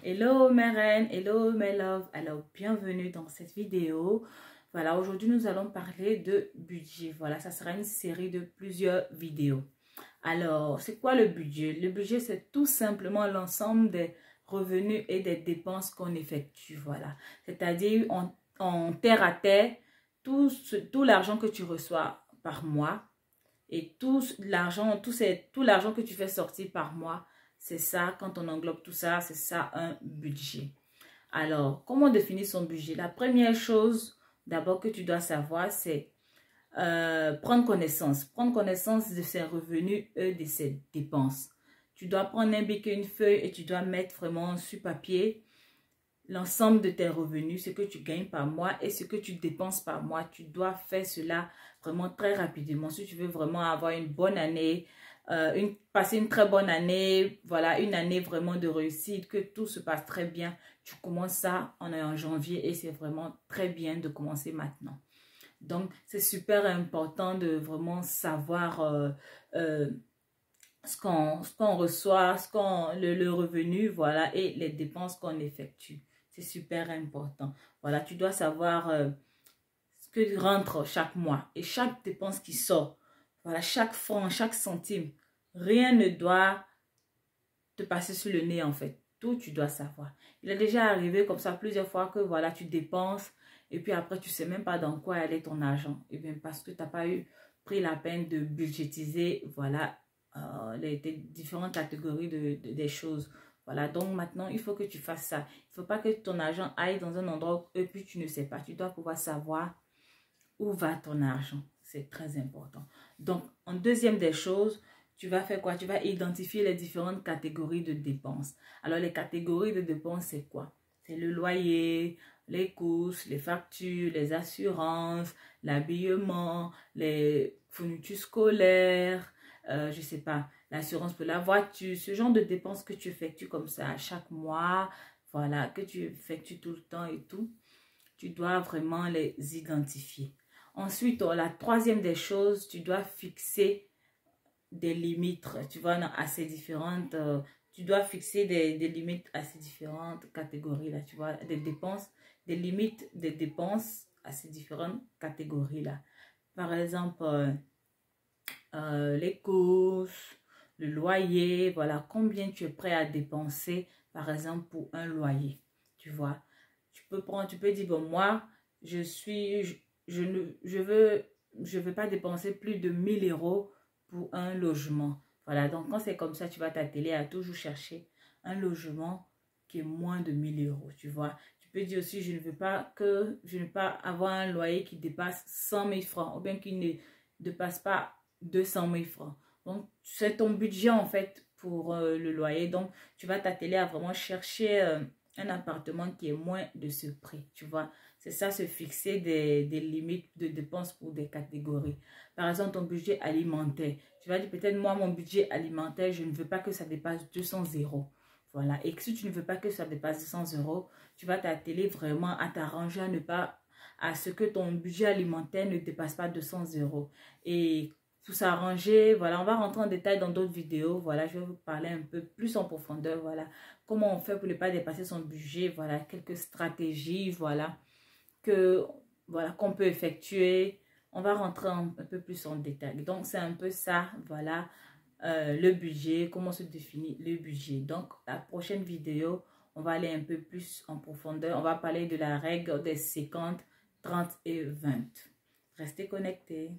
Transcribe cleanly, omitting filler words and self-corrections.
Hello mes reines, hello mes love, alors bienvenue dans cette vidéo. Voilà, aujourd'hui nous allons parler de budget. Voilà, ça sera une série de plusieurs vidéos. Alors, c'est quoi le budget? Le budget, c'est tout simplement l'ensemble des revenus et des dépenses qu'on effectue. Voilà, c'est-à-dire en terre à terre, tout l'argent que tu reçois par mois et tout l'argent que tu fais sortir par mois. C'est ça, quand on englobe tout ça, c'est ça un budget. Alors, comment définir son budget? La première chose d'abord que tu dois savoir, c'est prendre connaissance. Prendre connaissance de ses revenus et de ses dépenses. Tu dois prendre un bic et une feuille et tu dois mettre vraiment sur papier l'ensemble de tes revenus, ce que tu gagnes par mois et ce que tu dépenses par mois. Tu dois faire cela vraiment très rapidement. Si tu veux vraiment avoir une bonne année, passer une très bonne année, voilà, une année vraiment de réussite, que tout se passe très bien. Tu commences ça en janvier et c'est vraiment très bien de commencer maintenant. Donc, c'est super important de vraiment savoir ce qu'on reçoit, le revenu, voilà, et les dépenses qu'on effectue. C'est super important. Voilà, tu dois savoir ce que rentre chaque mois et chaque dépense qui sort. Voilà, chaque franc, chaque centime. Rien ne doit te passer sur le nez en fait. Tout, tu dois savoir. Il est déjà arrivé comme ça plusieurs fois que voilà, tu dépenses et puis après, tu ne sais même pas dans quoi aller ton argent. Et bien parce que tu n'as pas pris la peine de budgétiser, voilà, les différentes catégories des choses. Voilà, donc maintenant, il faut que tu fasses ça. Il ne faut pas que ton argent aille dans un endroit et puis tu ne sais pas. Tu dois pouvoir savoir où va ton argent. C'est très important. Donc, en deuxième des choses, tu vas faire quoi? Tu vas identifier les différentes catégories de dépenses. Alors, les catégories de dépenses, c'est quoi? C'est le loyer, les courses, les factures, les assurances, l'habillement, les fournitures scolaires, je sais pas, l'assurance pour la voiture, ce genre de dépenses que tu effectues comme ça chaque mois, voilà, que tu effectues tout le temps et tout, tu dois vraiment les identifier. Ensuite, la troisième des choses, tu dois fixer des limites, tu vois, à ces différentes, tu dois fixer des limites à ces différentes catégories là, tu vois, des dépenses, des limites des dépenses à ces différentes catégories là. Par exemple, les courses, le loyer, voilà, combien tu es prêt à dépenser, par exemple, pour un loyer, tu vois. Tu peux dire, bon, moi, je veux pas dépenser plus de 1000 € pour un logement. Voilà, donc quand c'est comme ça, tu vas t'atteler à toujours chercher un logement qui est moins de 1000 €, tu vois. Tu peux dire aussi, je ne veux pas avoir un loyer qui dépasse 100 000 francs ou bien qui ne dépasse pas 200 000 francs. Donc, c'est ton budget en fait pour le loyer. Donc, tu vas t'atteler à vraiment chercher un appartement qui est moins de ce prix, tu vois. C'est ça, se fixer des limites de dépenses pour des catégories. Par exemple, ton budget alimentaire. Tu vas dire peut-être moi, mon budget alimentaire, je ne veux pas que ça dépasse 200 €. Voilà. Et si tu ne veux pas que ça dépasse 200 €, tu vas t'atteler vraiment à t'arranger à ce que ton budget alimentaire ne dépasse pas 200 €. Et pour s'arranger, voilà, on va rentrer en détail dans d'autres vidéos. Voilà, je vais vous parler un peu plus en profondeur. Voilà, comment on fait pour ne pas dépasser son budget. Voilà, quelques stratégies, voilà, qu'on peut effectuer. On va rentrer un peu plus en détail. Donc, c'est un peu ça, voilà, le budget, comment se définit le budget. Donc, la prochaine vidéo, on va aller un peu plus en profondeur. On va parler de la règle des 50, 30 et 20. Restez connectés.